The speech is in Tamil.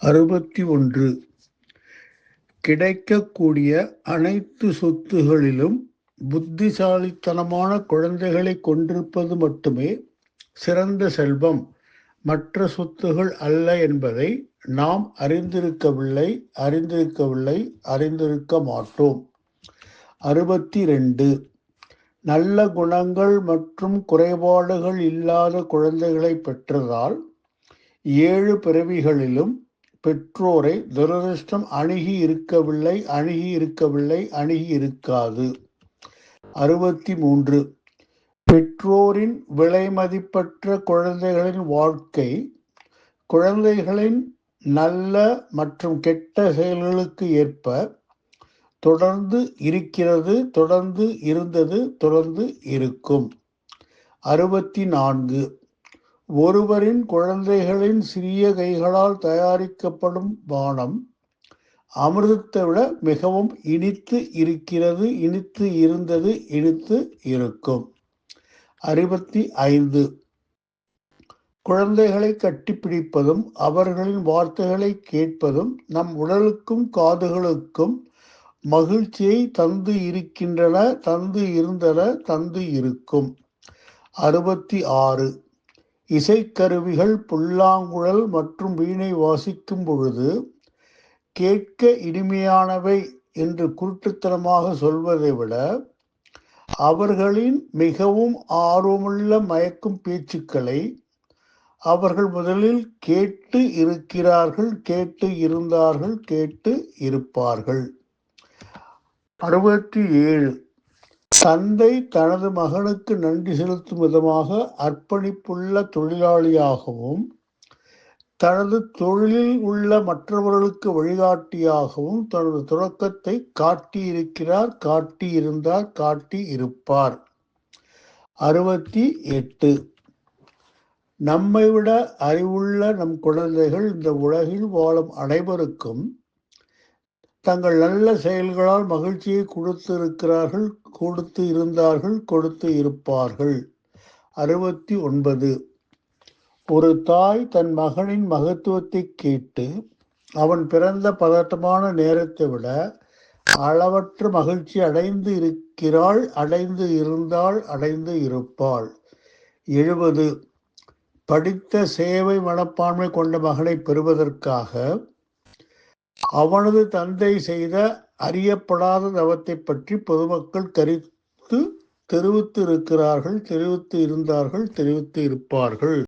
61. கிடைக்கக்கூடிய அனைத்து சொத்துகளிலும் புத்திசாலித்தனமான குழந்தைகளைக் கொண்டிருப்பது மட்டுமே சிறந்த செல்வம், மற்ற சொத்துகள் அல்ல என்பதை நாம் அறிந்திருக்க மாட்டோம். 62. நல்ல குணங்கள் மற்றும் குறைபாடுகள் இல்லாத குழந்தைகளை பெற்றதால் 7 பிறவிகளிலும் பெற்றோரை துரதிர்ஷ்டம் அணுகி இருக்காது. 63. பெற்றோரின் விலைமதிப்பற்ற குழந்தைகளின் வாழ்க்கை குழந்தைகளின் நல்ல மற்றும் கெட்ட செயல்களுக்கு ஏற்ப தொடர்ந்து இருக்கும். 64. ஒருவரின் குழந்தைகளின் சிறிய கைகளால் தயாரிக்கப்படும் பானம் அமிர்தத்தை விட மிகவும் இனித்து இருக்கும். 65. குழந்தைகளை கட்டிப்பிடிப்பதும் அவர்களின் வார்த்தைகளை கேட்பதும் நம் உடலுக்கும் காதுகளுக்கும் மகிழ்ச்சியை தந்து இருக்கும். 66. இசைக்கருவிகள், புல்லாங்குழல் மற்றும் வீணை வாசிக்கும் பொழுது கேட்க இனிமையானவை என்று குருட்டுத்தனமாக சொல்வதை விட அவர்களின் மிகவும் ஆர்வமுள்ள மயக்கும் பேச்சுக்களை அவர்கள் முதலில் கேட்டு இருப்பார்கள். 67. தந்தை தனது மகனுக்கு நன்றி செலுத்தும் விதமாக அர்ப்பணிப்புள்ள தொழிலாளியாகவும் தனது தொழிலில் உள்ள மற்றவர்களுக்கு வழிகாட்டியாகவும் தனது தொடக்கத்தை காட்டியிருப்பார். 68. நம்மை விட அறிவுள்ள நம் குழந்தைகள் இந்த உலகில் வாழும் அனைவருக்கும் தங்கள் நல்ல செயல்களால் மகிழ்ச்சியை கொடுத்து இருப்பார்கள். 69. ஒரு தாய் தன் மகனின் மகத்துவத்தை கேட்டு அவன் பிறந்த பதட்டமான நேரத்தை விட அளவற்ற மகிழ்ச்சி அடைந்து இருப்பாள். 70. படித்த சேவை மனப்பான்மை கொண்ட மகனை பெறுவதற்காக அவனது தந்தை செய்த அறியப்படாத தவத்தை பற்றி பொதுமக்கள் கருத்து தெரிவித்து இருப்பார்கள்.